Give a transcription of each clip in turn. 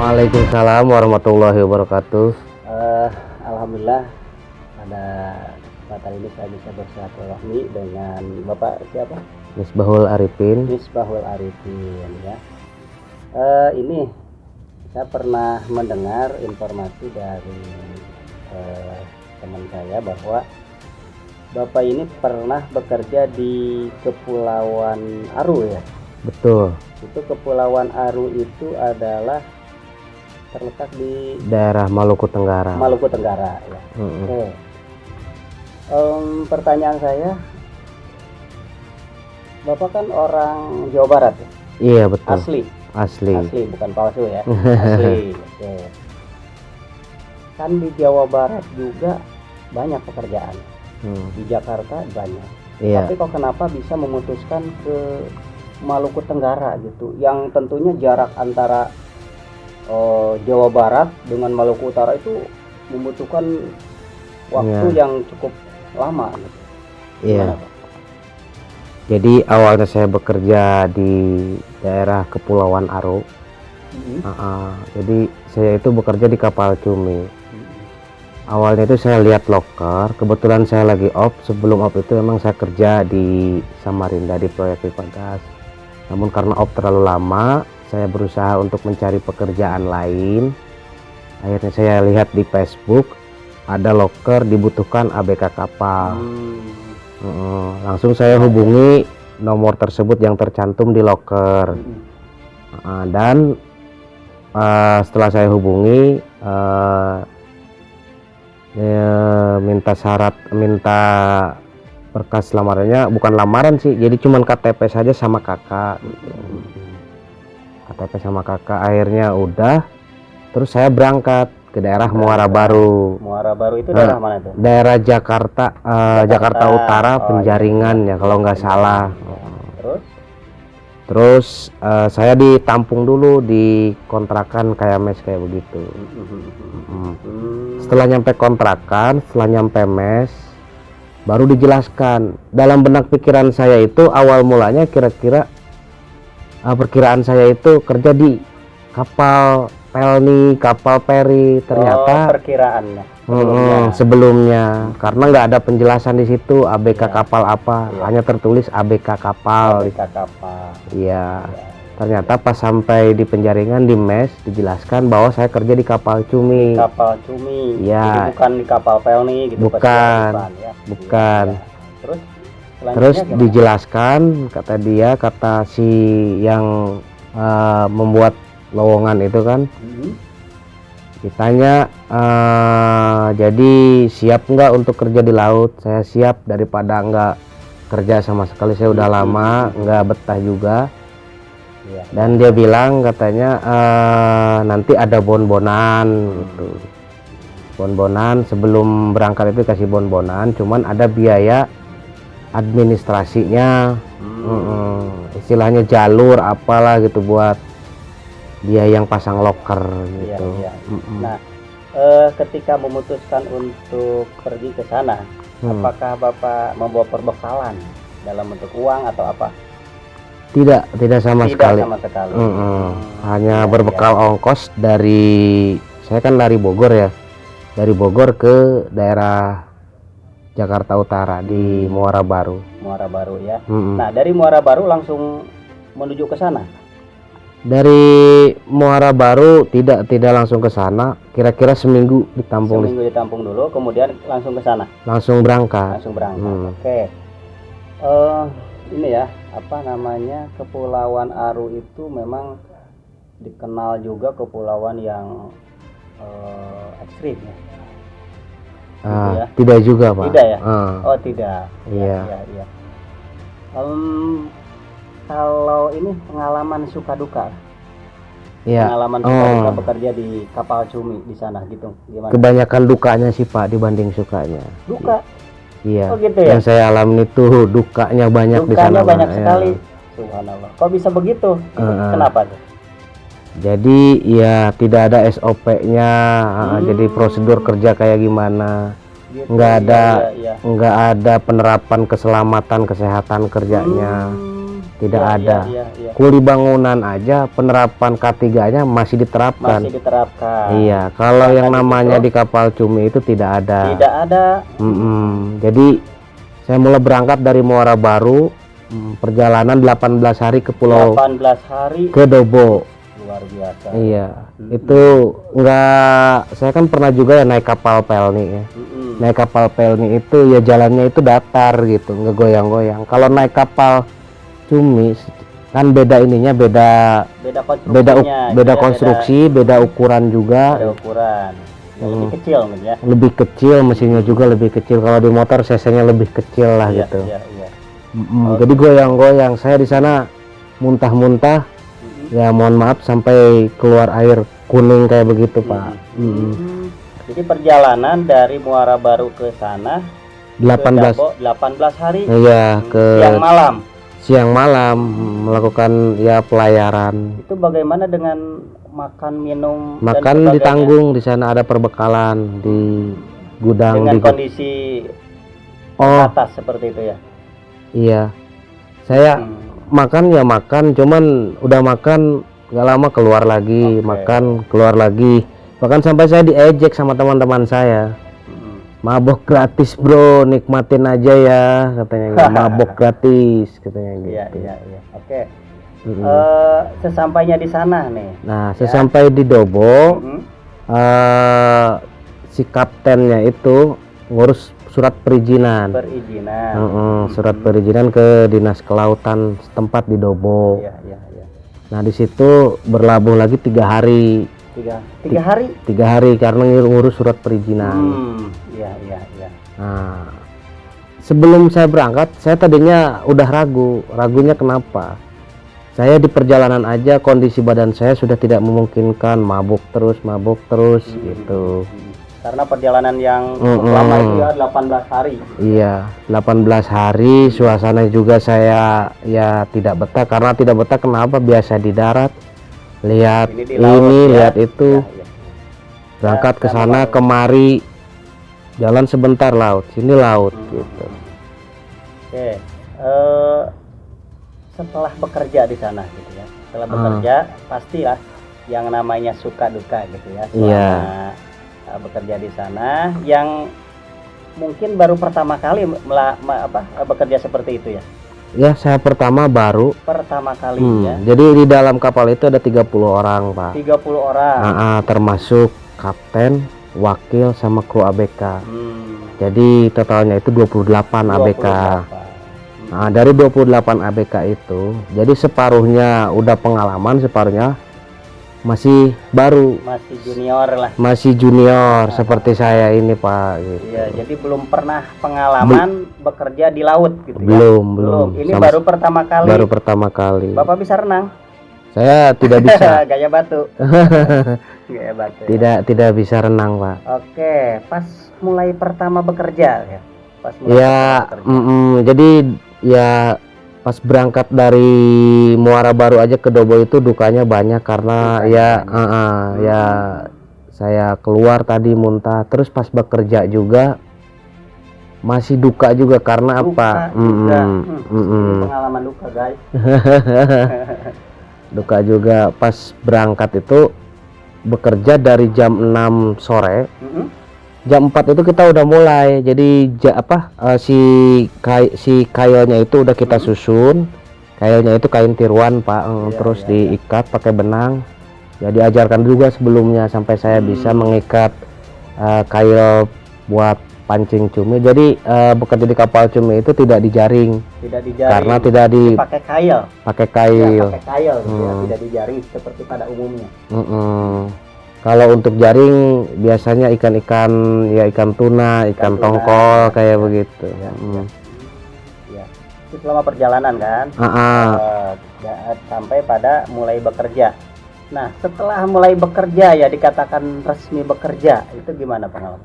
Waalaikumsalam warahmatullahi wabarakatuh. Alhamdulillah pada kesempatan ini saya bisa bersilaturahmi dengan Bapak siapa? Misbahul Arifin. Misbahul Arifin ya. Ini saya pernah mendengar informasi dari teman saya bahwa Bapak ini pernah bekerja di Kepulauan Aru ya. Betul. Itu Kepulauan Aru itu adalah terletak di Daerah Maluku Tenggara. Maluku Tenggara ya. Oke. Pertanyaan saya, Bapak kan orang Jawa Barat ya? Iya betul. Asli bukan palsu ya. Asli. Oke. Kan di Jawa Barat juga banyak pekerjaan. Di Jakarta banyak. Iya. Tapi kok kenapa bisa memutuskan ke Maluku Tenggara gitu, yang tentunya jarak antara Jawa Barat dengan Maluku Utara itu membutuhkan waktu yang cukup lama gitu. Iya. Jadi awalnya saya bekerja di daerah Kepulauan Aru. Jadi saya itu bekerja di kapal cumi. Awalnya itu saya lihat loker, kebetulan saya lagi off. Sebelum off itu memang saya kerja di Samarinda di proyek pipa gas. Namun karena off terlalu lama, saya berusaha untuk mencari pekerjaan lain. Akhirnya saya lihat di Facebook ada loker dibutuhkan ABK kapal. Langsung saya hubungi nomor tersebut yang tercantum di loker. Dan setelah saya hubungi, minta berkas lamarannya, bukan lamaran sih, jadi cuman KTP saja sama kakak gitu. KTP sama kakak. Akhirnya udah, terus saya berangkat ke daerah Muara Baru. Muara Baru itu daerah mana itu? Daerah Jakarta, Jakarta Utara, Penjaringan ya kalau nggak salah. Terus saya ditampung dulu di kontrakan kayak mes kayak begitu. Setelah nyampe kontrakan, setelah nyampe mes, baru dijelaskan. Dalam benak pikiran saya itu awal mulanya kira-kira perkiraan saya itu kerja di kapal pelni, kapal peri. Ternyata perkiraannya sebelumnya karena nggak ada penjelasan di situ ABK kapal apa, hanya tertulis ABK kapal. Iya. Ternyata pas sampai di Penjaringan di mes dijelaskan bahwa saya kerja di kapal cumi. Kapal cumi. Ya. Jadi bukan di kapal pelni gitu. Bukan. Terus dijelaskan, kata dia, kata si yang membuat lowongan itu kan, ditanya jadi siap nggak untuk kerja di laut. Saya siap, daripada nggak kerja sama sekali, saya udah lama nggak betah juga. Dan dia bilang katanya nanti ada bon-bonan gitu. Bon-bonan sebelum berangkat itu kasih bon-bonan, cuman ada biaya administrasinya, istilahnya jalur apalah gitu buat dia yang pasang loker gitu. Nah, ketika memutuskan untuk pergi ke sana, apakah Bapak membawa perbekalan dalam bentuk uang atau apa? Tidak sama sekali. Hanya berbekal ongkos dari, saya kan dari Bogor ya, dari Bogor ke daerah Jakarta Utara di Muara Baru. Muara Baru ya. Nah, dari Muara Baru langsung menuju ke sana. Dari Muara Baru tidak langsung ke sana, kira-kira seminggu ditampung. Seminggu ditampung dulu, kemudian langsung ke sana. Langsung berangkat. Oke. Ini ya, apa namanya, Kepulauan Aru itu memang dikenal juga kepulauan yang ekstrim ya. Tidak juga Pak. Tidak ya? Oh tidak. Iya. Kalau ini pengalaman suka duka. Iya. Pengalaman suka duka bekerja di kapal cumi di sana gitu. Gimana? Kebanyakan dukanya sih Pak dibanding sukanya. Duka. Iya. Oh gitu ya. Yang saya alami itu dukanya banyak di sana. Dukanya banyak sekali. Subhanallah. Kok bisa begitu? Kenapa tuh? Jadi ya tidak ada SOP-nya, jadi prosedur kerja kayak gimana, gitu, nggak ada penerapan keselamatan kesehatan kerjanya. tidak Iya, ada. iya, iya. Kuli bangunan aja penerapan K3-nya masih diterapkan. Masih diterapkan. Iya, kalau Sedangkan yang di namanya Cipro di kapal cumi itu tidak ada. tidak ada. Jadi saya mulai berangkat dari Muara Baru, perjalanan 18 hari ke Pulau 18 hari. ke Dobo. Luar biasa. Iya, itu enggak, saya kan pernah juga ya naik kapal pelni ya. Naik kapal pelni itu ya jalannya itu datar gitu, nggak goyang-goyang. Kalau naik kapal cumi kan beda ininya, beda beda konstruksi, beda ukuran juga. beda ukuran. Ya, lebih kecil mungkin ya. Lebih kecil, mesinnya juga lebih kecil. Kalau di motor cc-nya lebih kecil lah Iya, gitu. iya, iya. Jadi goyang-goyang. Saya di sana muntah-muntah. Ya mohon maaf sampai keluar air kuning kayak begitu, Pak. Jadi perjalanan dari Muara Baru ke sana 18 ke Dabo, 18 hari. Iya, ke siang malam melakukan ya pelayaran. Itu bagaimana dengan makan minum dan Makan sebagainya? ditanggung, di sana ada perbekalan di gudang dengan di kondisi atas seperti itu ya. Iya. Saya makan ya makan, cuman udah makan nggak lama keluar lagi, makan keluar lagi. Bahkan sampai saya diejek sama teman-teman saya. Mabok gratis bro, nikmatin aja ya katanya. Mabok gratis katanya gitu. Iya, iya, iya. Oke. Sesampainya di sana nih. Nah, sesampai di Dobo, si kaptennya itu ngurus surat perizinan. Surat perizinan ke Dinas Kelautan setempat di Dobo. Iya, iya, iya. Nah, di situ berlabuh lagi 3 hari. 3 hari? 3 hari karena ngurus surat perizinan. Iya, iya, iya. Nah, sebelum saya berangkat, saya tadinya udah ragu. Ragunya kenapa? Saya di perjalanan aja kondisi badan saya sudah tidak memungkinkan, mabuk terus gitu. Karena perjalanan yang lama itu ya 18 hari. Iya, 18 hari, suasana juga saya ya tidak betah. Karena tidak betah kenapa? Biasa di darat, lihat ini, lihat itu. Berangkat ke sana kemari, jalan sebentar laut, sini laut gitu. Oke. Setelah bekerja di sana gitu ya. Setelah bekerja pastilah yang namanya suka duka gitu ya. Selama bekerja di sana, yang mungkin baru pertama kali bekerja seperti itu ya. Ya, saya pertama kali ya. Jadi di dalam kapal itu ada 30 orang, Pak. 30 orang. Termasuk kapten, wakil sama kru ABK. Jadi totalnya itu 28 ABK. Nah, dari 28 ABK itu, jadi separuhnya udah pengalaman, separuhnya masih baru. Masih junior lah. Masih junior seperti saya ini, Pak. Gitu. Iya, jadi belum pernah pengalaman bekerja di laut gitu ya. Belum. Ini baru pertama kali. Baru pertama kali. Bapak bisa renang? Saya tidak bisa. Gaya batu. Gaya batu. Tidak bisa renang, Pak. Oke, pas mulai pertama bekerja ya. Jadi ya pas berangkat dari Muara Baru aja ke Dobo itu dukanya banyak karena ya saya keluar tadi muntah, terus pas bekerja juga masih duka juga karena apa? Pengalaman duka, guys. Duka juga pas berangkat itu bekerja dari jam 6 sore. Jam 4 itu kita udah mulai. Jadi si kailnya itu udah kita susun. Kailnya itu kain tiruan, Pak. Terus diikat pakai benang. Ya diajarkan juga sebelumnya sampai saya bisa mengikat kail buat pancing cumi. Jadi bekerja di kapal cumi itu tidak dijaring. Karena tidak pakai kail. Pakai kail. Tidak dijaring seperti pada umumnya. Kalau untuk jaring biasanya ikan-ikan ya ikan tuna, ikan tongkol kayak begitu. Ya. Itu selama perjalanan kan. Sampai pada mulai bekerja. Nah, setelah mulai bekerja ya dikatakan resmi bekerja, itu gimana pengalaman?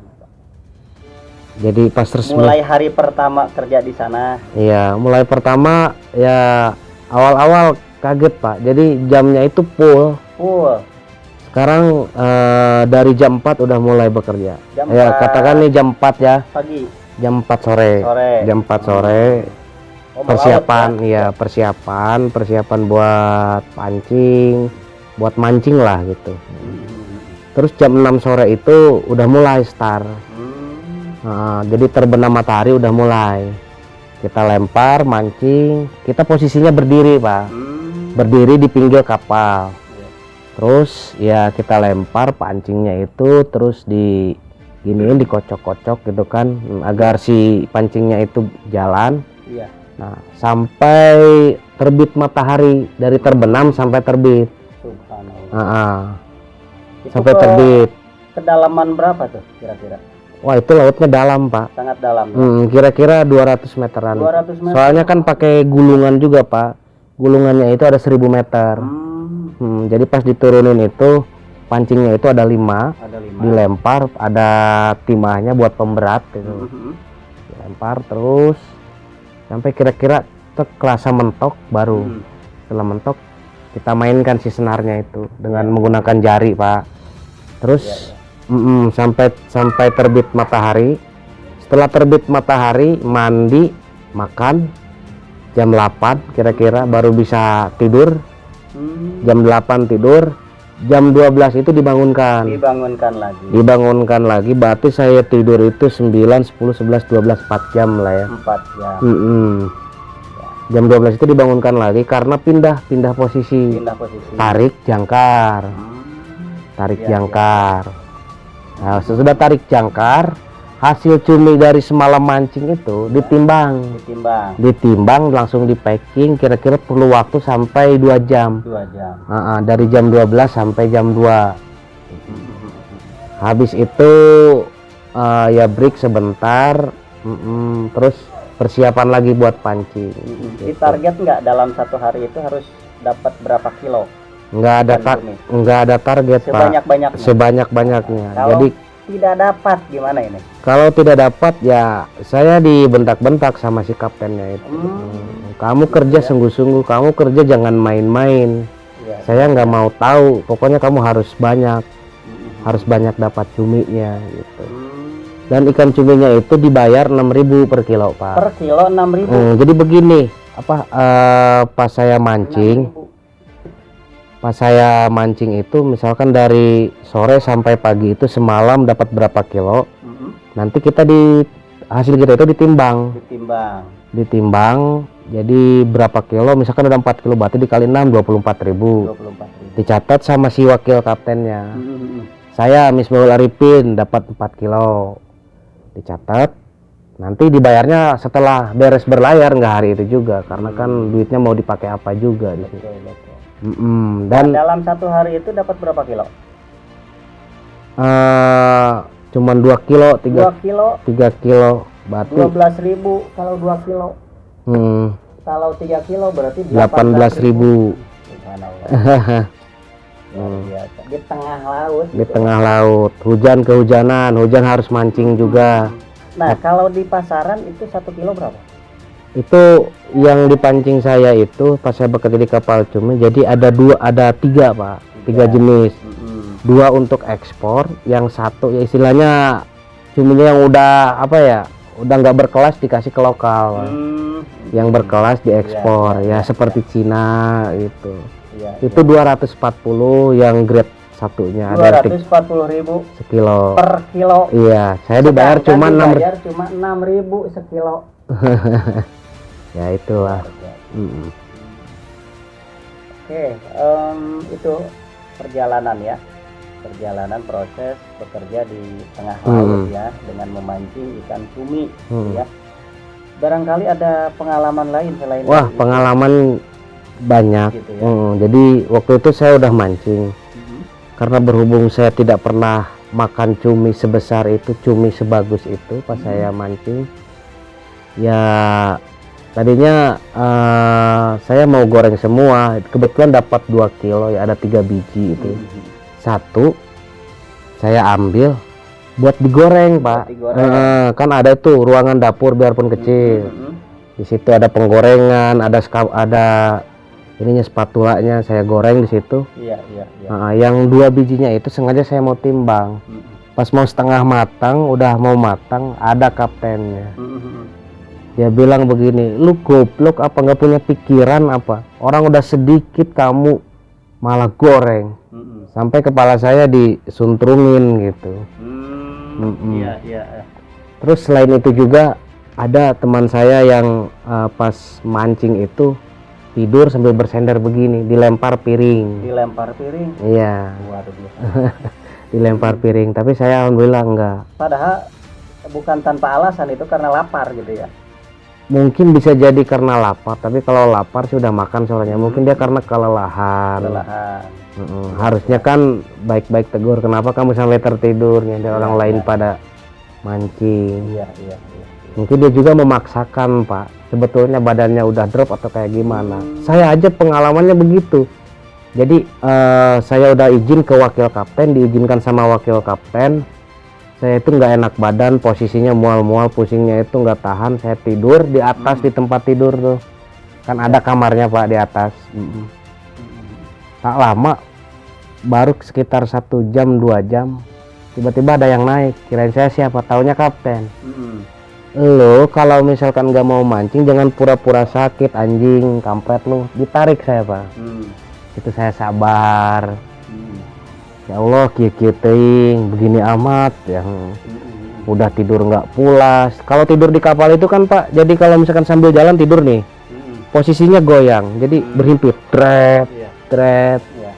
Jadi pas resmi. Mulai hari pertama kerja di sana. Iya, mulai pertama ya awal-awal kaget, Pak. Jadi jamnya itu full. Sekarang dari jam 4 udah mulai bekerja. Katakan nih jam 4 ya. Pagi. Jam 4 sore. Jam 4 sore. Oh, persiapan melaut, ya, persiapan buat pancing, buat mancing lah gitu. Terus jam 6 sore itu udah mulai start. Jadi terbenam matahari udah mulai. Kita lempar, mancing, kita posisinya berdiri, Pak. Berdiri di pinggir kapal. Terus ya kita lempar pancingnya itu, terus di giniin, dikocok-kocok gitu kan, agar si pancingnya itu jalan. Iya. Nah, sampai terbit matahari, dari terbenam sampai terbit. Subhanallah. Sampai terbit. Kedalaman berapa tuh kira-kira? Wah, itu lautnya dalam, Pak. Sangat dalam. Kira-kira 200 meteran. 200 meter. Soalnya kan pakai gulungan juga, Pak. Gulungannya itu ada 1000 meter. Jadi pas diturunin itu pancingnya itu ada 5. Dilempar, ada timahnya buat pemberat gitu. Dilempar terus sampai kira-kira kerasa mentok baru. Setelah mentok kita mainkan si senarnya itu dengan menggunakan jari, Pak. Terus sampai terbit matahari. Setelah terbit matahari, mandi, makan, jam 8 kira-kira baru bisa tidur. Jam 8 tidur, jam 12 itu dibangunkan lagi. Berarti saya tidur itu 9, 10, 11, 12, 4 jam lah ya. 4 jam. Jam 12 itu dibangunkan lagi karena pindah posisi. Tarik jangkar. Nah, sesudah tarik jangkar, hasil cumi dari semalam mancing itu ditimbang langsung di packing. Kira-kira perlu waktu sampai 2 jam. Dari jam 12 sampai jam 2. Habis itu ya break sebentar, terus persiapan lagi buat pancing. Di target nggak dalam satu hari itu harus dapat berapa kilo? Nggak ada target, Pak. Sebanyak-banyaknya. Jadi tidak dapat gimana ini? Kalau tidak dapat ya saya dibentak-bentak sama si kaptennya itu. Kamu kerja sungguh-sungguh, kamu kerja jangan main-main. Saya nggak mau tahu, pokoknya kamu harus banyak dapat cuminya gitu. Dan ikan cuminya itu dibayar 6.000 per kilo, Pak. Per kilo 6.000. Jadi begini, pas saya mancing itu misalkan dari sore sampai pagi itu semalam dapat berapa kilo. Nanti hasil kita itu ditimbang jadi berapa kilo, misalkan ada 4 kilo berarti dikali 6, 24.000. Dicatat sama si wakil kaptennya. Saya Misbahul Arifin dapat 4 kilo. Dicatat, nanti dibayarnya setelah beres berlayar, nggak hari itu juga karena kan duitnya mau dipakai apa juga di situ. Dan dalam satu hari itu dapat berapa kilo? Cuman 2 kilo, 3 kilo berarti 12.000 kalau 2 kilo. Kalau 3 kilo berarti 18.000. Di tengah laut. Tengah laut, hujan harus mancing juga. Nah, kalau di pasaran itu 1 kilo berapa? Itu yang dipancing saya itu pas saya bekerja di kapal cumi, jadi ada 3, Pak. 3 jenis. 2 untuk ekspor, yang satu ya istilahnya cuminya yang udah udah nggak berkelas dikasih ke lokal. Yang berkelas diekspor seperti Cina gitu. Itu 240 yang grade satunya. 240.000 sekilo per kilo. Iya, saya dibayar cuma 6.000 sekilo. Ya itulah. Oke, itu perjalanan proses bekerja di tengah laut ya, dengan memancing ikan cumi ya. Barangkali ada pengalaman lain selain pengalaman banyak gitu ya. Jadi waktu itu saya udah mancing. Karena berhubung saya tidak pernah makan cumi sebesar itu, cumi sebagus itu pas saya mancing. Ya tadinya saya mau goreng semua, kebetulan dapat 2 kilo ya, ada 3 biji itu. Satu saya ambil buat digoreng, Pak. Kan ada tuh ruangan dapur biarpun kecil. Di situ ada penggorengan, ada ininya, spatulanya, saya goreng di situ. Yang 2 bijinya itu sengaja saya mau timbang. Pas mau setengah matang, udah mau matang, ada kaptennya. Dia bilang begini, lu goblok apa nggak punya pikiran apa? Orang udah sedikit kamu malah goreng. Sampai kepala saya disuntrungin gitu. Iya, iya. Terus selain itu juga ada teman saya yang pas mancing itu tidur sambil bersender begini, dilempar piring. Dilempar piring. Iya, Waduh, biasa. dilempar piring. Tapi saya alhamdulillah enggak. Padahal bukan tanpa alasan, itu karena lapar gitu ya. Mungkin bisa jadi karena lapar, tapi kalau lapar sih udah makan soalnya. Mungkin dia karena kelelahan. Harusnya kan baik-baik tegur, kenapa kamu sampai tertidur nih, ada orang lain pada mancing. Iya. Mungkin dia juga memaksakan, Pak. Sebetulnya badannya udah drop atau kayak gimana. Saya aja pengalamannya begitu. Jadi saya udah izin ke wakil kapten, diizinkan sama wakil kapten. Saya itu nggak enak badan, posisinya mual-mual, pusingnya itu nggak tahan. Saya tidur di atas di tempat tidur tuh, kan ada kamarnya Pak di atas. Tak lama, baru sekitar 1 jam 2 jam, tiba-tiba ada yang naik. Kirain saya siapa, taunya kapten. Lo kalau misalkan nggak mau mancing jangan pura-pura sakit, anjing, kampret lu. Ditarik saya Pak. Itu saya sabar. Ya Allah, kieu-kieu begini amat yang udah tidur nggak pulas. Kalau tidur di kapal itu kan Pak, jadi kalau misalkan sambil jalan tidur nih, posisinya goyang, jadi berhimpit, tret,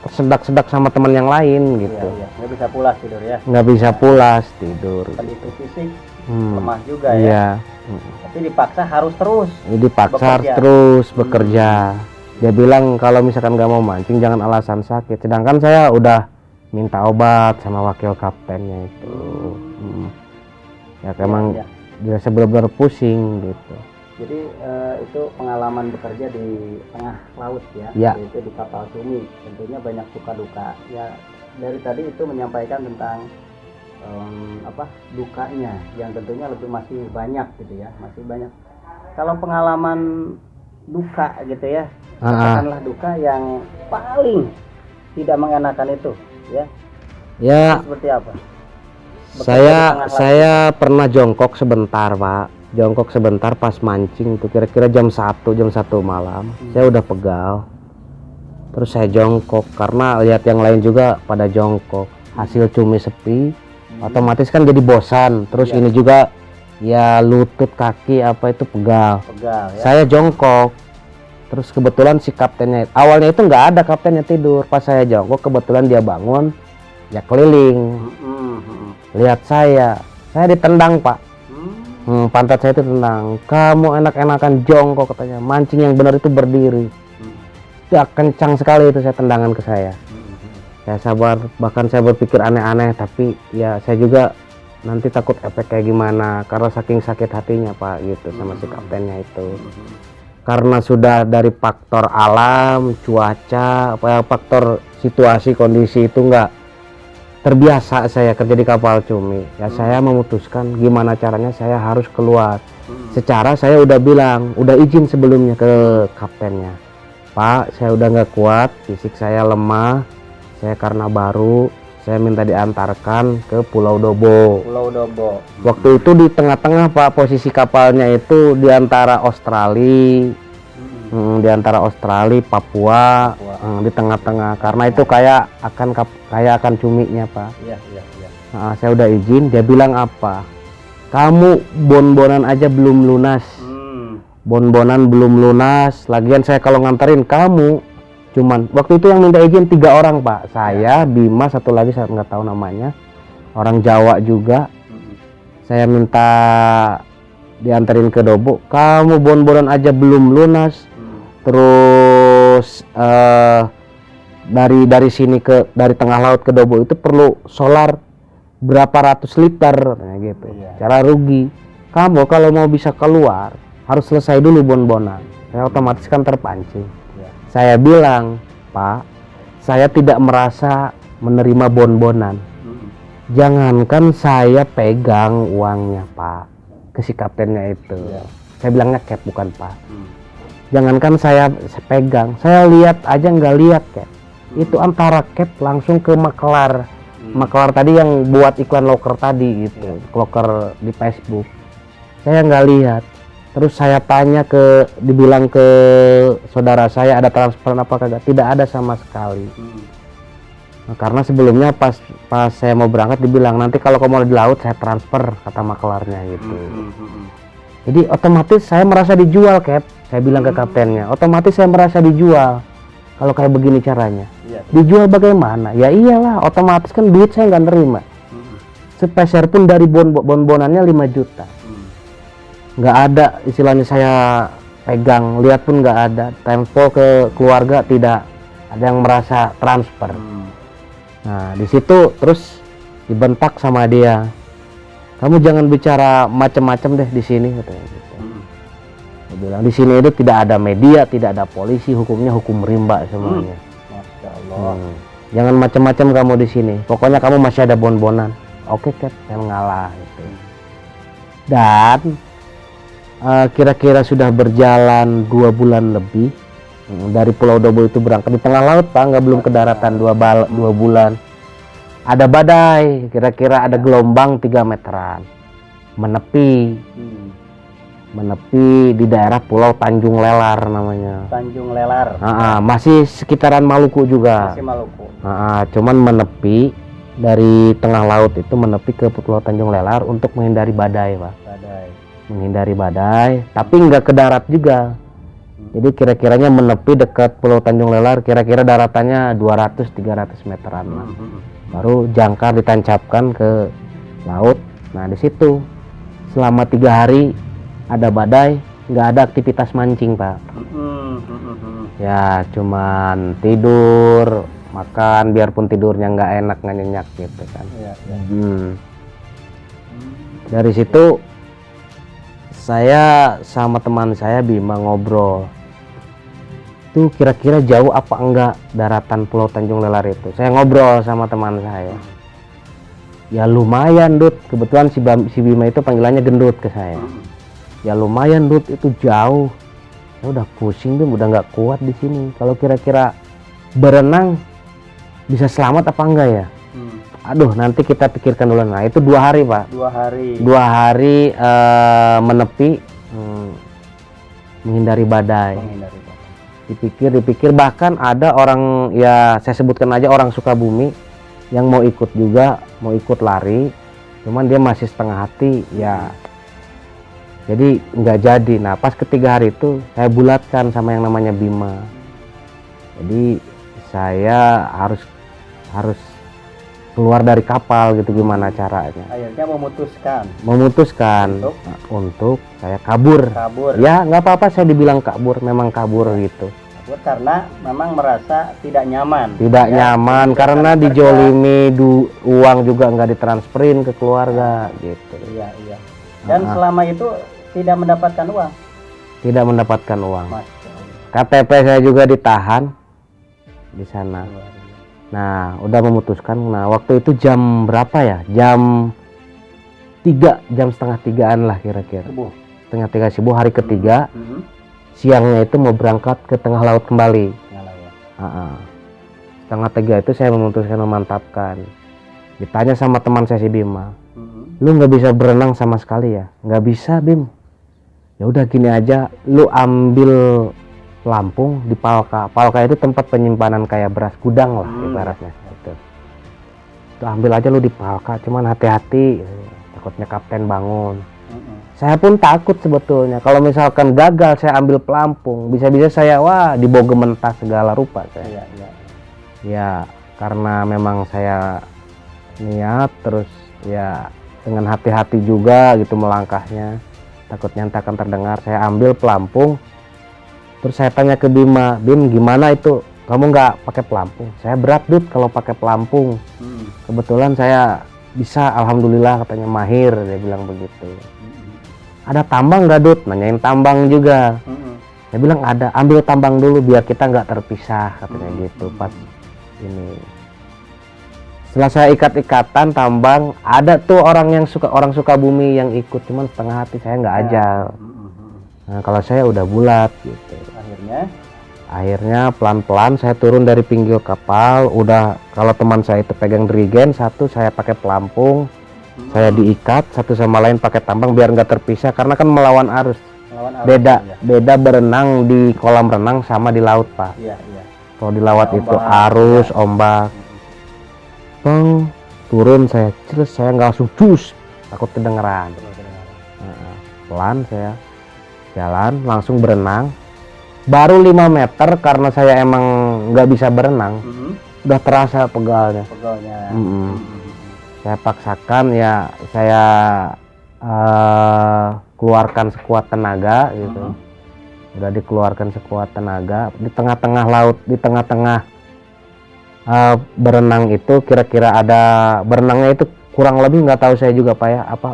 sedak-sedak sama teman yang lain gitu. Nggak bisa pulas tidur ya. Nggak bisa pulas tidur. Itu fisik lemah juga ya. Iya. Tapi dipaksa harus terus. Dipaksa harus terus bekerja. Dia bilang kalau misalkan nggak mau mancing jangan alasan sakit. Sedangkan saya udah minta obat sama wakil kaptennya itu. Ya emang dia benar-benar pusing gitu. Jadi itu pengalaman bekerja di tengah laut ya, yaitu di kapal Cumi. Tentunya banyak suka duka. Ya dari tadi itu menyampaikan tentang dukanya, yang tentunya masih banyak gitu ya, masih banyak. Kalau pengalaman duka gitu ya, katakanlah duka yang paling tidak mengenakan itu. Ya, seperti apa? Saya pernah jongkok sebentar Pak, jongkok sebentar pas mancing tuh kira-kira jam 1 malam. Saya udah pegal, terus saya jongkok karena lihat yang lain juga pada jongkok. Hasil cumi sepi, otomatis kan jadi bosan. Terus ini juga ya lutut kaki apa itu pegal ya. Saya jongkok. Terus kebetulan si kaptennya, awalnya itu nggak ada kaptennya tidur. Pas saya jongkok kebetulan dia bangun, ya keliling. Lihat saya ditendang Pak. Pantat saya itu tendang. Kamu enak-enakan jongkok katanya, mancing yang benar itu berdiri. Ya kencang sekali itu saya tendangan ke saya. Saya sabar, bahkan saya berpikir aneh-aneh, tapi ya saya juga nanti takut efek kayak gimana karena saking sakit hatinya Pak gitu sama si kaptennya itu. Karena sudah dari faktor alam, cuaca, faktor situasi, kondisi itu nggak terbiasa saya kerja di kapal Cumi. Ya saya memutuskan gimana caranya saya harus keluar. Secara saya udah bilang, udah izin sebelumnya ke kaptennya. Pak, saya udah nggak kuat, fisik saya lemah, saya karena baru, saya minta diantarkan ke Pulau Dobo. Waktu itu di tengah-tengah Pak, posisi kapalnya itu di antara Australia, Papua, di tengah-tengah. Karena itu kayak akan cuminya Pak. Nah, saya udah izin, dia bilang apa? Kamu bon-bonan aja belum lunas. Bon-bonan belum lunas. Lagian saya kalau nganterin kamu cuman waktu itu yang minta izin 3 orang Pak, saya, Bima, satu lagi saya nggak tahu namanya, orang Jawa juga. Saya minta dianterin ke Dobo, kamu bon-bonan aja belum lunas. Terus dari sini dari tengah laut ke Dobo itu perlu solar berapa ratus liter, nah gitu. Cara rugi. Kamu kalau mau bisa keluar harus selesai dulu bon-bonan. Saya otomatis kan terpancing. Saya bilang, Pak, saya tidak merasa menerima bon-bonan. Jangankan saya pegang uangnya Pak, ke si kaptennya itu. Saya bilangnya cap bukan Pak. Jangankan saya pegang, saya lihat aja nggak lihat cap. Itu antara cap langsung ke maklar. Maklar tadi yang buat iklan loker tadi gitu, loker di Facebook. Saya nggak lihat. Terus saya tanya dibilang ke saudara saya ada transfer apa kagak, tidak ada sama sekali. Nah, karena sebelumnya pas saya mau berangkat dibilang nanti kalau kamu mau di laut saya transfer, kata maklarnya gitu. Jadi otomatis saya merasa dijual, Cap. Saya bilang ke kaptennya, otomatis saya merasa dijual kalau kayak begini caranya. Dijual bagaimana? Ya iyalah, otomatis kan duit saya nggak nerima. Sepeser pun dari bonbonannya 5 juta. Nggak ada istilahnya saya pegang, lihat pun nggak ada. Tempo ke keluarga tidak ada yang merasa transfer. Nah di situ terus dibentak sama dia, kamu jangan bicara macam-macam deh di sini, katanya gitu. Dia bilang di sini itu tidak ada media, tidak ada polisi, hukumnya hukum rimba semuanya. Masya Allah. Jangan macam-macam kamu di sini. Pokoknya kamu masih ada bonbonan. Oke, Cap, saya mengalah gitu. Dan kira-kira sudah berjalan 2 bulan lebih dari Pulau Dobo itu berangkat di tengah laut, Pak, nggak belum ke daratan 2 bulan. Ada badai, kira-kira ada gelombang 3 meteran, menepi di daerah Pulau Tanjung Lelar namanya. Tanjung Lelar. Masih sekitaran Maluku juga. Masih Maluku. Cuman menepi dari tengah laut itu, menepi ke Pulau Tanjung Lelar untuk menghindari badai, Pak. Menghindari badai, tapi nggak ke darat juga. Jadi kira-kiranya menepi dekat Pulau Tanjung Lelar, kira-kira daratannya 200-300 meteran lah. Baru jangkar ditancapkan ke laut. Nah di situ selama 3 hari ada badai, nggak ada aktivitas mancing, Pak. Ya cuman tidur, makan, biarpun tidurnya nggak enak, nggak nyenyak gitu kan. Dari situ saya sama teman saya Bima ngobrol, itu kira-kira jauh apa enggak daratan Pulau Tanjung Lelar itu. Saya ngobrol sama teman saya, ya lumayan Dut, kebetulan si Bima itu panggilannya Gendut ke saya. Ya lumayan Dut, itu jauh. Ya udah pusing Bim, udah nggak kuat di sini. Kalau kira-kira berenang bisa selamat apa enggak ya? Aduh, nanti kita pikirkan dulu. Nah itu 2 hari, Pak. 2 hari menepi, menghindari badai. Dipikir, bahkan ada orang, ya saya sebutkan aja orang Sukabumi yang mau ikut juga, mau ikut lari, cuman dia masih setengah hati ya, jadi nggak jadi. Nah pas ketiga hari itu saya bulatkan sama yang namanya Bima, jadi saya harus keluar dari kapal gitu, gimana caranya. Akhirnya memutuskan untuk saya kabur. Ya nggak apa-apa, saya dibilang kabur, memang kabur gitu. Karena memang merasa tidak nyaman karena dijolimi, uang juga nggak ditransferin ke keluarga gitu. Dan selama itu tidak mendapatkan uang. KTP saya juga ditahan di sana. Nah udah memutuskan. Nah waktu itu jam berapa ya, jam 3, jam setengah 3-an lah kira-kira, setengah 3 subuh hari ketiga. Siangnya itu mau berangkat ke tengah laut kembali. Setengah 3 itu saya memutuskan, memantapkan. Ditanya sama teman saya si Bima, lu nggak bisa berenang sama sekali ya? Nggak bisa Bim. Ya udah gini aja, lu ambil pelampung di Palka. Palka itu tempat penyimpanan kayak beras, gudang lah ibaratnya gitu. Tuh, ambil aja lu di Palka, cuman hati-hati, takutnya kapten bangun. Saya pun takut sebetulnya, kalau misalkan gagal saya ambil pelampung, bisa-bisa saya dibawa gementar segala rupa saya. Ya karena memang saya niat terus ya dengan hati-hati juga gitu melangkahnya, takutnya entah akan terdengar. Saya ambil pelampung, terus saya tanya ke Bima, Bim gimana itu, kamu nggak pakai pelampung? Saya berat Dut kalau pakai pelampung. Kebetulan saya bisa, alhamdulillah, katanya mahir, dia bilang begitu. Ada tambang nggak Dut? Nanyain tambang juga. Saya bilang ada, ambil tambang dulu biar kita nggak terpisah, katanya gitu. Pas ini setelah saya ikat-ikatan tambang, ada tuh orang Sukabumi yang ikut, cuman setengah hati, saya nggak ajal. Nah kalau saya udah bulat gitu. Akhirnya pelan-pelan saya turun dari pinggir kapal. Udah, kalau teman saya itu pegang dirigen, satu saya pakai pelampung, saya diikat satu sama lain pakai tambang biar nggak terpisah, karena kan melawan arus. Melawan arus Beda ya. beda berenang di kolam renang sama di laut, Pak. Iya, iya. Kalau di laut Ada itu ombak, arus, ya. ombak. Bang, turun saya, terus saya nggak langsung cus, takut kedengeran. Nah, pelan saya jalan, langsung berenang. Baru 5 meter karena saya emang nggak bisa berenang, udah terasa pegalnya. Pegalnya. Saya paksakan ya, saya keluarkan sekuat tenaga gitu. Udah dikeluarkan sekuat tenaga di tengah-tengah laut, di tengah-tengah berenang itu kira-kira ada, berenangnya itu kurang lebih nggak tahu saya juga Pak ya, apa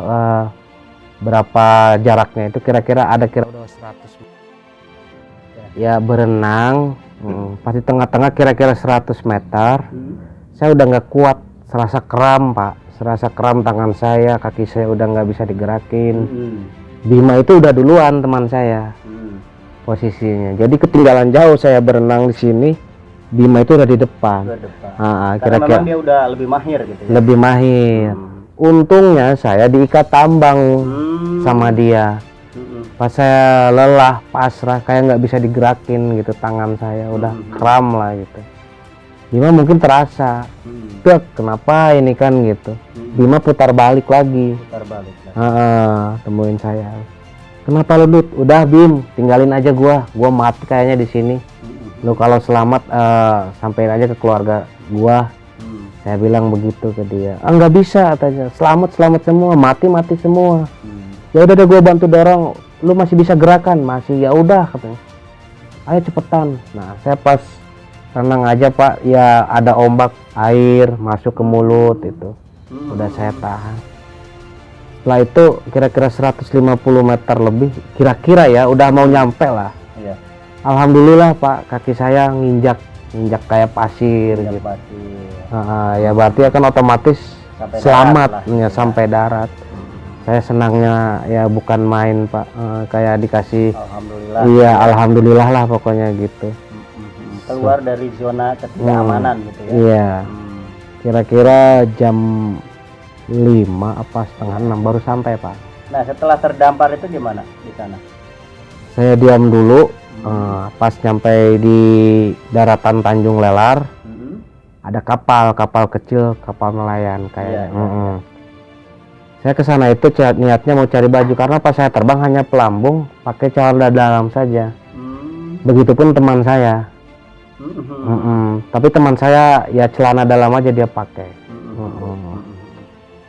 berapa jaraknya itu, kira-kira ada udah 100 ya berenang. Pas di tengah-tengah kira-kira 100 meter. Saya udah nggak kuat, serasa kram Pak, serasa kram tangan saya, kaki saya udah nggak bisa digerakin. Bima itu udah duluan teman saya posisinya, jadi ketinggalan jauh saya berenang di sini. Bima itu udah di depan. Kira-kira dia udah lebih mahir gitu ya? Lebih mahir. Untungnya saya diikat tambang sama dia. Pas saya lelah, pasrah, kayak nggak bisa digerakin gitu, tangan saya udah kram lah gitu. Bima mungkin terasa, kenapa ini kan gitu. Bima putar balik lagi. Temuin saya. Kenapa lu Dut? Udah Bim, tinggalin aja gua mati kayaknya di sini. Lu kalau selamat sampein aja ke keluarga gua. Saya bilang begitu ke dia. Nggak bisa katanya, selamat semua, mati semua. Ya udah deh, gua bantu dorong. Lu masih bisa gerakan? Masih. Ya udah katanya, ayo cepetan. Nah saya pas renang aja Pak, ya ada ombak, air masuk ke mulut itu, udah saya tahan. Setelah itu kira-kira 150 meter lebih, kira-kira ya udah mau nyampe lah. Alhamdulillah Pak, kaki saya nginjak kayak pasir gitu. Ya berarti akan otomatis sampai selamat darat ya, sampai darat. Saya senangnya ya bukan main Pak, kayak dikasih alhamdulillah. Iya, alhamdulillah lah pokoknya gitu. Keluar dari zona ketidakamanan gitu ya. Iya. Kira-kira jam 5 apa setengah 6 baru sampai Pak. Nah setelah terdampar itu gimana di sana? Saya diam dulu. Pas nyampe di daratan Tanjung Lelar, ada kapal kecil, kapal nelayan kayak. Saya ke sana itu niatnya mau cari baju, karena pas saya terbang hanya pelambung, pakai celana dalam saja. Begitupun teman saya. Tapi teman saya ya celana dalam aja dia pakai.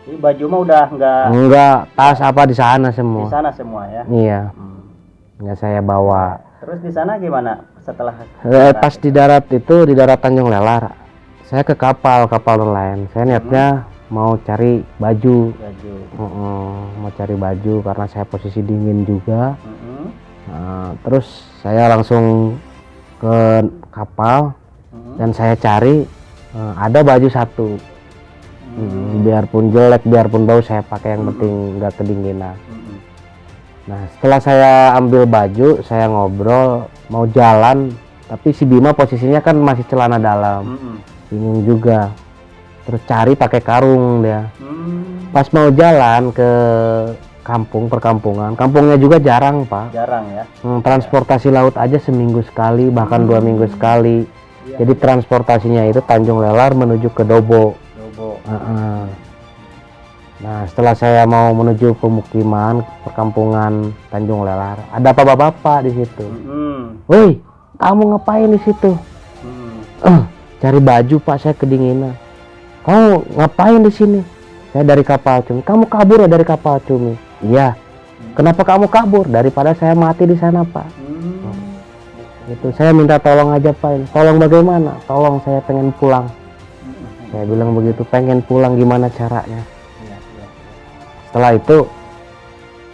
Jadi baju mah udah enggak, tas apa di sana semua. Di sana semua ya. Iya. Nggak saya bawa. Terus di sana gimana setelah pas di darat itu, di darat Tanjung Lelar, saya ke kapal nelayan. Saya niatnya mau cari baju. Mau cari baju karena saya posisi dingin juga. Terus saya langsung ke kapal dan saya cari, ada baju satu. Biarpun jelek, biarpun bau, saya pakai, yang penting nggak kedinginan. Nah setelah saya ambil baju, saya ngobrol mau jalan, tapi si Bima posisinya kan masih celana dalam, bingung juga. Terus cari pakai karung dia. Pas mau jalan ke perkampungan, kampungnya juga jarang Pak. Jarang ya. Transportasi laut aja seminggu sekali, bahkan 2 minggu sekali. Jadi transportasinya itu Tanjung Lelar menuju ke Dobo. Nah setelah saya mau menuju pemukiman perkampungan Tanjung Lelar, ada bapak-bapak di situ. Woi, kamu ngapain di situ? Cari baju Pak, saya kedinginan. Kamu ngapain di sini? Saya dari kapal Cumi. Kamu kabur ya dari kapal Cumi? Iya. Kenapa kamu kabur? Daripada saya mati di sana Pak. Itu saya minta tolong aja Pak. Tolong bagaimana? Tolong, saya pengen pulang. Saya bilang begitu, pengen pulang, gimana caranya? Setelah itu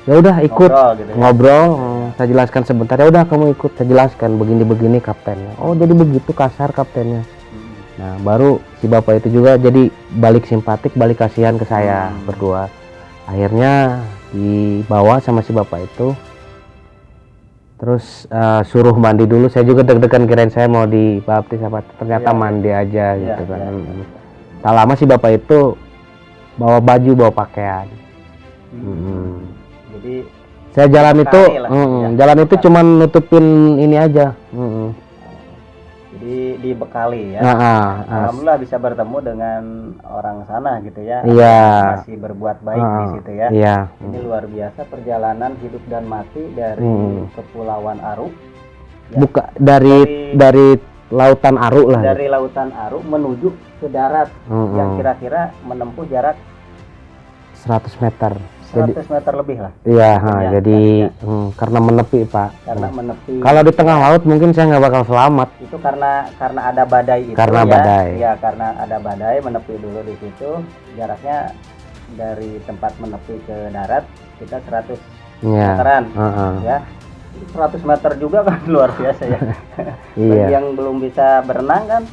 ya udah ikut ngobrol, saya jelaskan sebentar. Ya udah kamu ikut, saya jelaskan begini kaptennya. Oh jadi begitu kasar kaptennya. Nah baru si bapak itu juga jadi balik simpatik, balik kasihan ke saya berdua. Akhirnya dibawa sama si bapak itu, terus suruh mandi dulu. Saya juga deg-degan, kirain saya mau dibaptis apa, ternyata mandi aja gitu kan. Tak lama si bapak itu bawa baju, bawa pakaian. Jadi Saya jalan itu, Kali lah, ya. jalan itu cuman nutupin ini aja. Jadi dibekali ya. Nah, Alhamdulillah bisa bertemu dengan orang sana gitu ya. Iya. Masih berbuat baik di situ ya. Iya. Ini luar biasa perjalanan hidup dan mati dari Kepulauan Aru. Ya. Buka dari lautan Aru lah. Dari lautan Aru menuju ke darat yang kira-kira menempuh jarak 100 meter. 100 meter lebih lah. Iya, Ya, jadi karena menepi, Pak. Karena menepi. Kalau di tengah laut mungkin saya nggak bakal selamat. Itu karena ada badai itu Karena ya. badai. Ya, karena ada badai menepi dulu di situ. Jaraknya dari tempat menepi ke darat kita 100 meteran. Ya. 100 meter juga kan luar biasa ya. Bagi yang belum bisa berenang kan,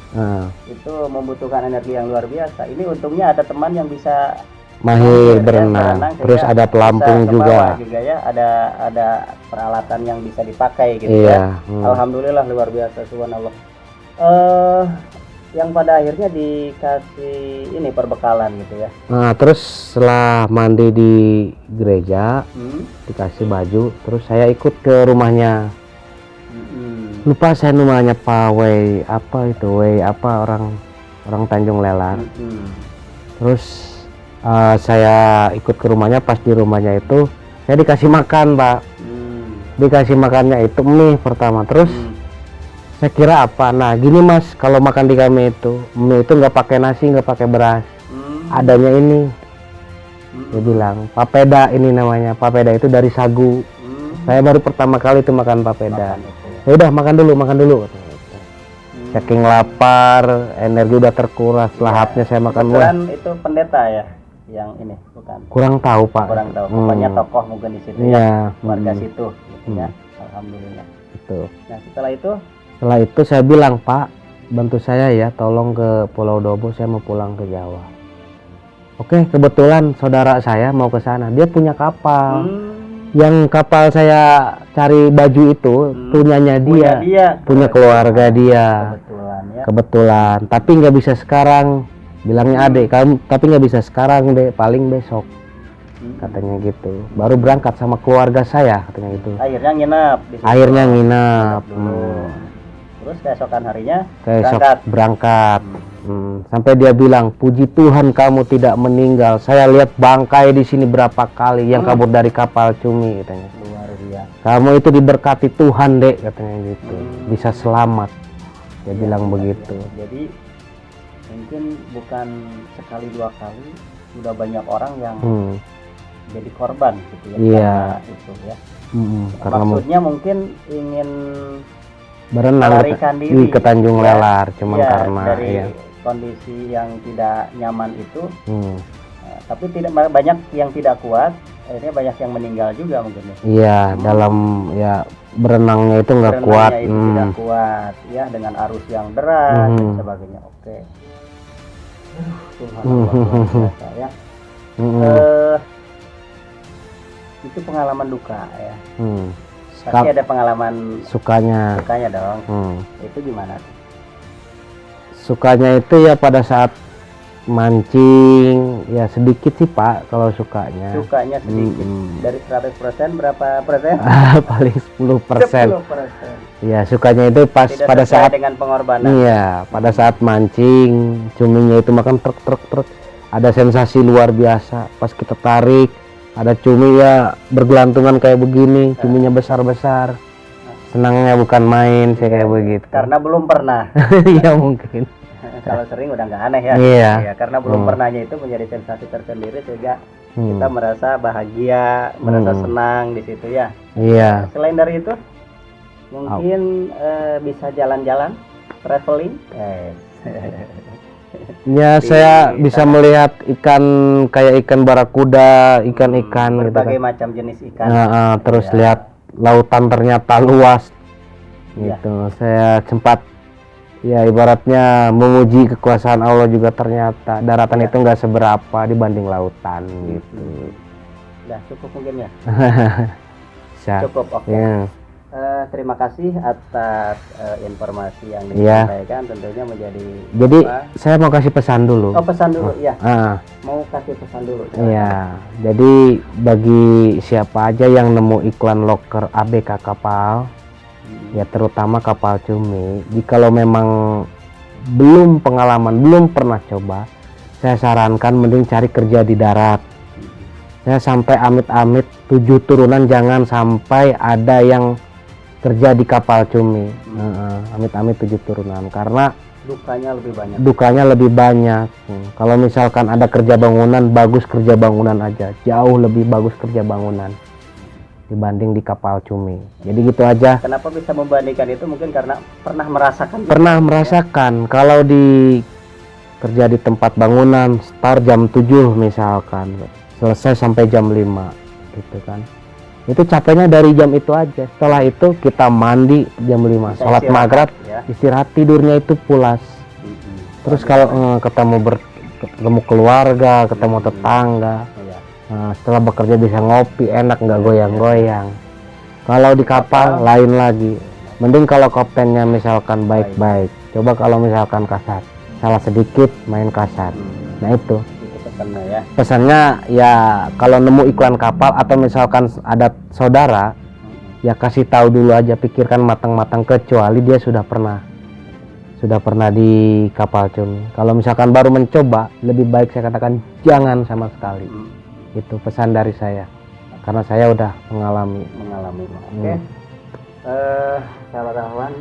itu membutuhkan energi yang luar biasa. Ini untungnya ada teman yang bisa mahir berenang, terus ada pelampung juga ya, ada peralatan yang bisa dipakai gitu ya. Alhamdulillah luar biasa, subhanallah. Yang pada akhirnya dikasih ini perbekalan gitu ya. Nah, terus setelah mandi di gereja, dikasih baju, terus saya ikut ke rumahnya. Lupa saya namanya Pak Wei orang Tanjung Lelar. Terus saya ikut ke rumahnya. Pas di rumahnya itu saya dikasih makan, Pak. Dikasih makannya itu mie pertama. Terus saya kira apa, nah gini Mas, kalau makan di kami itu mie itu nggak pakai nasi, nggak pakai beras, adanya ini. Dia bilang papeda, ini namanya papeda, itu dari sagu. Saya baru pertama kali itu makan papeda. Ya udah makan dulu. Saking lapar, energi udah terkuras, lahapnya saya makan. Kebetulan itu pendeta ya yang ini, bukan? Kurang tahu, Pak. Kurang tahu. Pokoknya tokoh mungkin di situ ya, warga situ gitu ya. Alhamdulillah. Itu. Nah, setelah itu saya bilang, Pak, bantu saya ya, tolong ke Pulau Dobo, saya mau pulang ke Jawa. Oke, kebetulan saudara saya mau ke sana, dia punya kapal. Yang kapal saya cari baju itu punyanya dia, punya keluarga dia. Kebetulan, tapi nggak bisa sekarang. Bilangnya adek, kamu tapi nggak bisa sekarang deh, paling besok. Katanya gitu. Baru berangkat sama keluarga saya, katanya gitu. Akhirnya nginep di situ. Akhirnya nginep. Terus keesokan harinya berangkat. Sampai dia bilang, puji Tuhan kamu tidak meninggal. Saya lihat bangkai di sini berapa kali yang kabur dari kapal Cumi, katanya. Luar biasa. Kamu itu diberkati Tuhan, Dek, katanya gitu. Bisa selamat. Dia bilang begitu. Jadi mungkin bukan sekali dua kali, sudah banyak orang yang jadi korban gitu ya. Iya. Itu ya. Karena maksudnya mungkin ingin berenang ke Tanjung Lelar, cuman karena dari kondisi yang tidak nyaman itu, tapi tidak banyak yang tidak kuat, akhirnya banyak yang meninggal juga mungkin. Iya, dalam ya berenangnya itu nggak kuat. Tidak kuat, ya, dengan arus yang deras dan sebagainya. Oke. Tuhan biasa, ya. Itu pengalaman duka ya. Pasti ada pengalaman sukanya dong. Itu gimana? Sukanya itu ya pada saat mancing, ya sedikit sih Pak kalau sukanya. Sukanya sedikit. Dari 100% berapa persen? Paling 10%. 10%. Ya, sukanya itu tidak pada saat dengan pengorbanan. Iya, pada saat mancing, cuminya itu makan truk. Ada sensasi luar biasa pas kita tarik. Ada cumi ya bergelantungan kayak begini, cuminya besar-besar. Senangnya bukan main, saya kayak begitu. Karena belum pernah. Iya mungkin. Kalau sering udah nggak aneh ya. Iya. Ya, karena belum pernahnya itu menjadi sensasi tersendiri sehingga kita merasa bahagia, merasa senang di situ ya. Iya. Selain dari itu, mungkin bisa jalan-jalan, traveling. Ya, saya bisa melihat ikan kayak ikan barakuda, ikan-ikan gitu kan. Berbagai macam jenis ikan. Terus lihat lautan ternyata luas. Gitu. Saya sempat ya ibaratnya memuji kekuasaan Allah juga, ternyata daratan itu nggak seberapa dibanding lautan gitu. Udah cukup mungkin ya. Cukup, oke. Terima kasih atas informasi yang Iya. disampaikan, tentunya menjadi Jadi apa? saya mau kasih pesan dulu. Oh, pesan dulu ya. Ah, Mau kasih pesan dulu. iya. Jadi bagi siapa aja yang nemu iklan loker ABK kapal, ya terutama kapal cumi, jikalau memang belum pengalaman, belum pernah coba, saya sarankan mending cari kerja di darat. Saya sampai amit-amit 7 turunan jangan sampai ada yang kerja di kapal cumi. Amit-amit 7 turunan karena Dukanya lebih banyak. dukanya lebih banyak. Kalau misalkan ada kerja bangunan, bagus kerja bangunan aja, jauh lebih bagus kerja bangunan dibanding di kapal cumi. Jadi gitu aja. Kenapa bisa membandingkan itu? Mungkin karena pernah merasakan. Pernah merasakan kalau di kerja di tempat bangunan start jam 7 misalkan, selesai sampai jam 5 gitu kan. Itu capeknya dari jam itu aja. Setelah itu kita mandi jam 5, Bisa sholat istirahat, maghrib, ya. istirahat, tidurnya itu pulas. Terus kalau ketemu keluarga, ketemu tetangga, Iya. setelah bekerja bisa ngopi, enak nggak goyang-goyang. Kalau di kapal lain lagi. Mending kalau kaptennya misalkan baik-baik. Coba kalau misalkan kasar, salah sedikit main kasar. Nah itu Pesannya ya. pesannya ya, kalau nemu iklan kapal atau misalkan ada saudara, ya kasih tahu dulu aja, pikirkan matang-matang, kecuali dia sudah pernah di kapal cumi. Kalau misalkan baru mencoba, lebih baik saya katakan jangan sama sekali. Itu pesan dari saya karena saya udah mengalami. Oke. Sahabat kawan,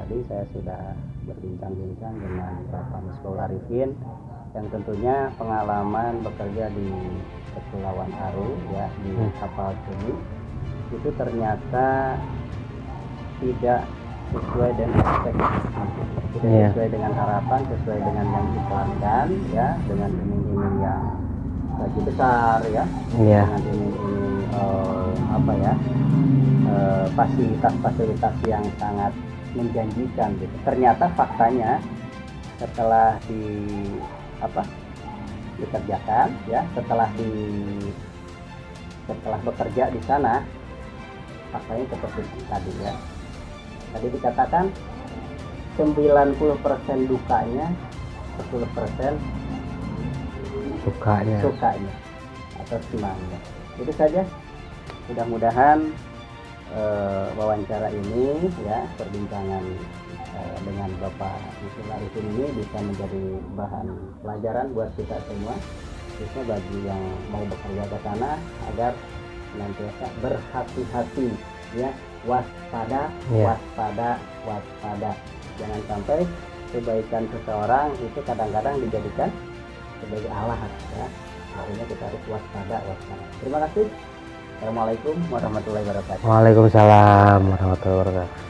tadi saya sudah berbincang-bincang dengan Bapak Misbahul Arifin yang tentunya pengalaman bekerja di Kepulauan Aru ya, di kapal cumi itu ternyata tidak sesuai dengan ekspektasi, tidak sesuai dengan harapan, sesuai dengan yang diplankan ya, dengan iming-iming yang gaji besar ya, dengan iming-iming fasilitas-fasilitas yang sangat menjanjikan gitu. Ternyata faktanya setelah dikerjakan ya, setelah bekerja di sana, faktanya seperti tadi ya. Tadi dikatakan 90% dukanya, 10% sukanya atau senangnya. Itu saja. Mudah-mudahan wawancara ini ya, perbincangan dengan Bapak Misbahul Arifin ini bisa menjadi bahan pelajaran buat kita semua, khususnya bagi yang mau bekerja ke sana, agar senantiasa berhati-hati ya, waspada. Jangan sampai kebaikan seseorang itu kadang-kadang dijadikan sebagai alat ya. Artinya kita harus waspada. Terima kasih. Assalamualaikum warahmatullahi wabarakatuh. Waalaikumsalam warahmatullahi wabarakatuh.